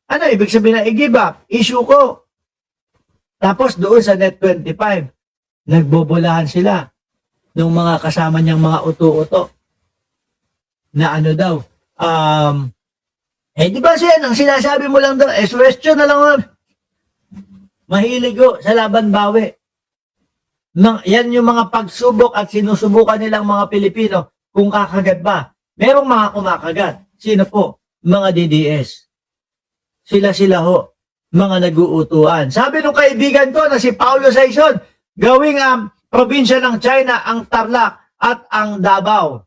Ano, ibig sabihin na i-give up, issue ko. Tapos doon sa Net 25, nagbobolahan sila ng mga kasama niyang mga uto-uto na ano daw, di ba siya, ang sinasabi mo lang daw, question na lang, mahilig ko sa laban bawi. Yan yung mga pagsubok at sinusubukan nilang mga Pilipino kung kakagat ba. Merong mga kumakagat. Sino po? Mga DDS. Sila ho, mga nag-uutuan. Sabi nung kaibigan ko na si Paulo Saison, gawing probinsya ng China ang Tarlac at ang Davao.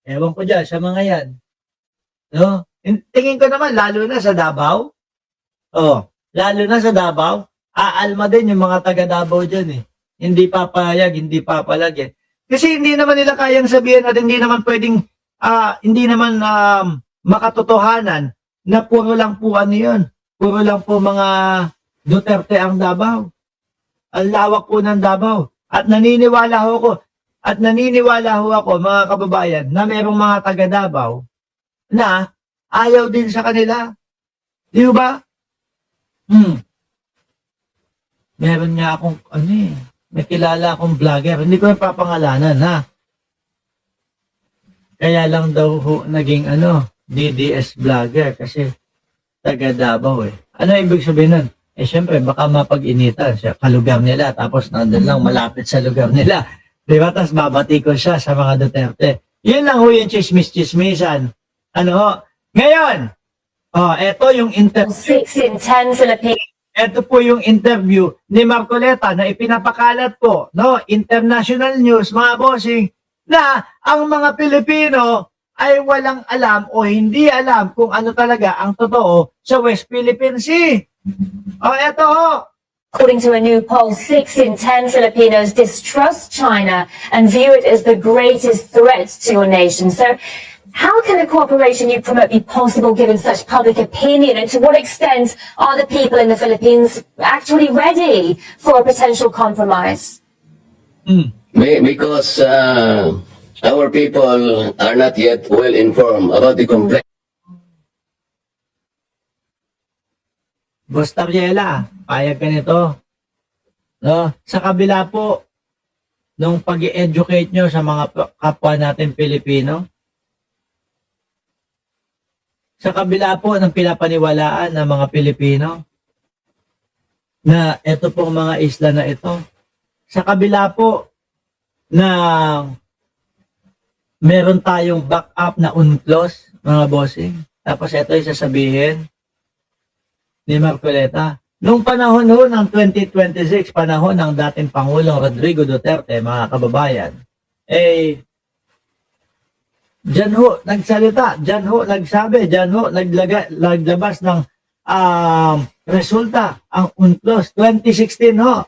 Ewan ko dyan sa mga yan. No? Tingin ko naman, lalo na sa Davao. Lalo na sa Davao, aalma din yung mga taga Davao dyan eh. Hindi papayag, hindi papalag eh. Kasi hindi naman nila kayang sabihin at hindi naman pwedeng, hindi naman makatotohanan na puro lang po ano yun. Puro lang po mga Duterte ang Davao. Ang lawak po ng Davao. At naniniwala ho ako, mga kababayan, na merong mga taga Davao na ayaw din sa kanila. Di ba? Meron nga akong, may kilala akong vlogger. Hindi ko yung papangalanan, ha? Kaya lang daw naging DDS vlogger kasi taga Davao eh. Ano ibig sabihin nun? Siyempre, baka mapag-initan siya, kalugar nila, tapos nandun lang, malapit sa lugar nila. Diba? Tapos babati ko siya sa mga Duterte. Yun lang ho yung chismis-chismisan. Ngayon, eto yung interview. 6 in 10 Philippines. Ito po yung interview ni Marcoleta na ipinapakalat po, international news, mga bossing, na ang mga Pilipino ay walang alam o hindi alam kung ano talaga ang totoo sa West Philippine Sea. Eto ho. According to a new poll, 6 in 10 Filipinos distrust China and view it as the greatest threat to your nation. So, how can the cooperation you promote be possible given such public opinion, and to what extent are the people in the Philippines actually ready for a potential compromise? Because our people are not yet well informed about the complex. Boss Tariela, payag ka nito. Sa kabila po nung pag-i-educate nyo sa mga kapwa natin Pilipino, sa kabila po ng pinapaniwalaan ng mga Pilipino na ito pong mga isla na ito, sa kabila po na meron tayong backup na UNCLOS, mga bossing, tapos ito yung sasabihin ni Marcoleta. Nung panahon ho ng 2026, panahon ng dating Pangulong Rodrigo Duterte, mga kababayan, dyan ho nagsalita, dyan ho nagsabi, dyan ho naglabas ng resulta ang UNCLOS 2016 ho.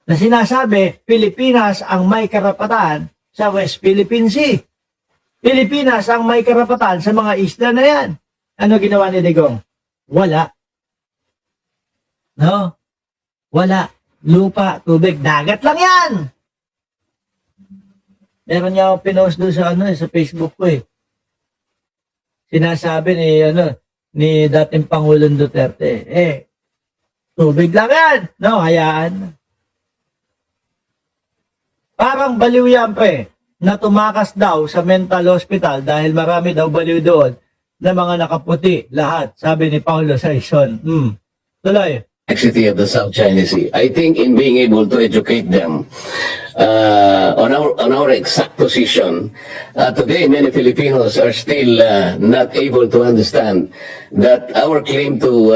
Na sinasabi, Pilipinas ang may karapatan sa West Philippine Sea. Pilipinas ang may karapatan sa mga isla na yan. Ano ginawa ni Digong? Wala. Wala. Lupa, tubig, dagat lang yan. Meron niya ako pinost doon sa sa Facebook ko eh. Sinasabi ni dating Pangulong Duterte, tubig lang yan. Hayaan. Parang baliw yan na tumakas daw sa mental hospital dahil marami daw baliw doon na mga nakaputi lahat, sabi ni Paulo Saison. Tuloy. Complexity of the South China Sea. I think in being able to educate them on our exact position, today many Filipinos are still not able to understand that our claim to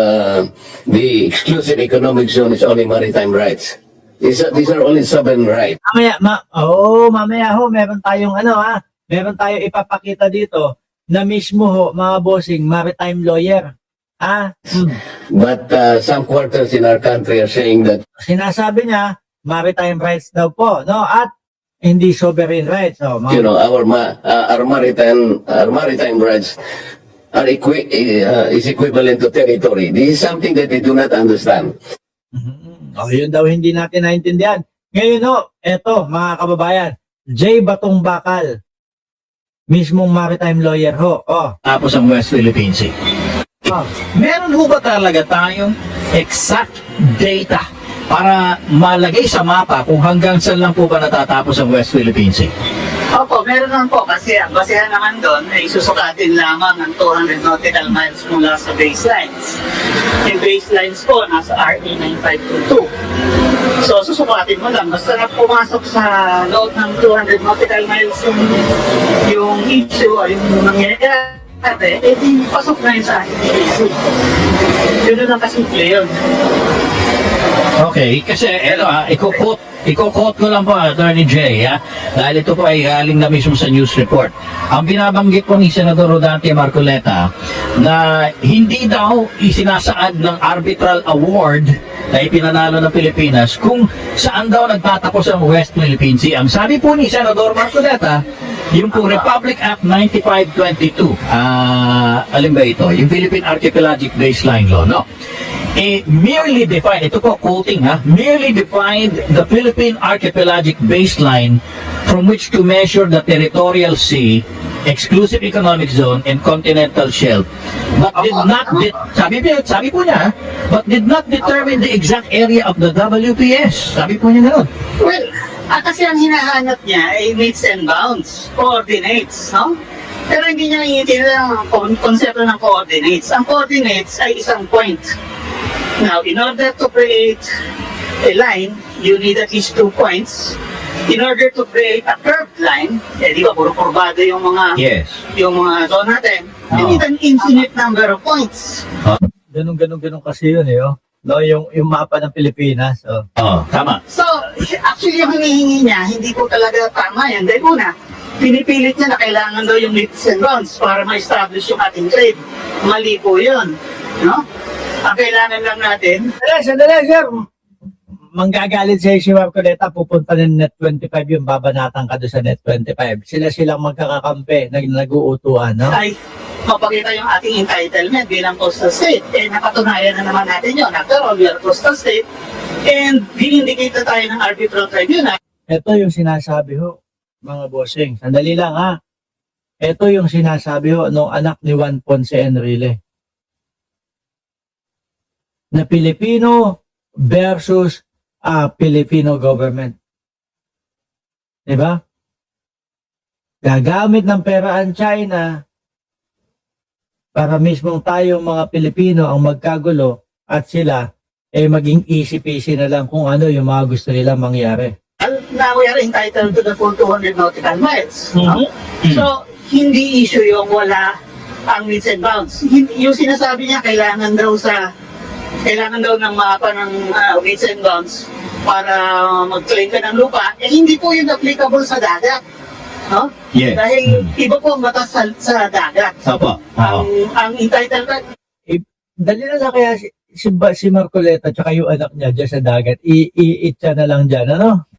the exclusive economic zone is only maritime rights. These are only sovereign rights. Mamaya ho, meron tayong meron tayong ipapakita dito na mismo ho, mga bossing, maritime lawyer. But some quarters in our country are saying that Sinasabi niya, maritime rights daw po, at hindi sovereign rights. our maritime rights are is equivalent to territory. This is something that they do not understand. Yun daw hindi natin naintindihan. Ngayon eto mga kababayan, J. Batong Bakal. mismong maritime lawyer ho. tapos ang West Philippine Sea. Meron ho ba talaga tayong exact data para malagay sa mapa kung hanggang saan lang po ba natatapos ang West Philippine Sea? Opo, meron naman po kasi ang basehan naman doon ay susukatin lamang ng 200 nautical miles mula sa baselines. Yung baselines po nasa RA 9522. So susukatin mo lang, basta na pumasok sa loob ng 200 nautical miles yung issue o yung nangyayari, eh di pasok na yun sa ICC. Yun lang kasimple yun. Okay, kasi iko-quote ko lang po, Attorney Jay, dahil ito po ay galing na mismo sa news report. Ang binabanggit po ni Senador Rodante Marcoleta na hindi daw isinasaad ng arbitral award na ipinanalo ng Pilipinas kung saan daw nagtatapos ang West Philippine Sea. Ang sabi po ni Senador Marcoleta, yung po Republic Act 9522, alin ba ito? Yung Philippine Archipelagic Baseline Law, no? Merely defined, ito po quoting merely defined the Philippine archipelagic baseline from which to measure the territorial sea, exclusive economic zone, and continental shelf, but did not, sabi po niya, but did not determine the exact area of the WPS. Sabi po niya gano'n. Well, kasi ang hinahanap niya ay meets and bounds, coordinates, no? Pero hindi niya naiintindihan ang konsepto ng coordinates. Ang coordinates ay isang point. Now, in order to create a line, you need at least 2 points. In order to create a curved line, di ba, puro kurbado yung mga Yes. yung mga zone natin, you need an infinite number of points. Ganun kasi yun No, yung mapa ng Pilipinas. Tama. So, actually, yung hinihingi niya, hindi po talaga tama yan. Dahil una, pinipilit niya na kailangan daw yung meets and bounds para ma-establish yung ating trade. Mali po yun. No? Ang kailangan lang natin, Sandali, sir. Manggagalit sa'yo si Marcoleta, pupunta ng Net 25 yung babanatan ka doon sa Net 25. Silang magkakakampi, nag-uutuan, no? ay mapakita yung ating entitlement bilang coastal state. Eh, napatunayan na naman natin yun. After all, we are coastal state and vinindicate na tayo ng arbitral tribunal. Ito yung sinasabi ho, mga bossing. Sandali lang ha. Ito yung sinasabi ho nung anak ni Juan Ponce Enrile. Na Pilipino versus Filipino government. Diba? Gagamit ng pera ang China para mismong tayong mga Pilipino ang magkagulo at sila maging easy-peasy na lang kung ano yung mga gusto nila mangyari. Now we are entitled to the full 200 nautical miles. No? So, hindi issue yung wala ang meets and bounds. Yung sinasabi niya, kailangan daw ng mapa ng meets and bounds para mag-claim ka ng lupa, hindi po yun applicable sa dagat. No? Yes. Dahil iba po ang batas sa dagat. Opo. Ang entitlement, Dali na lang kaya si Marcoleta tsaka yung anak niya dyan sa dagat, i-itcha na lang dyan, ano?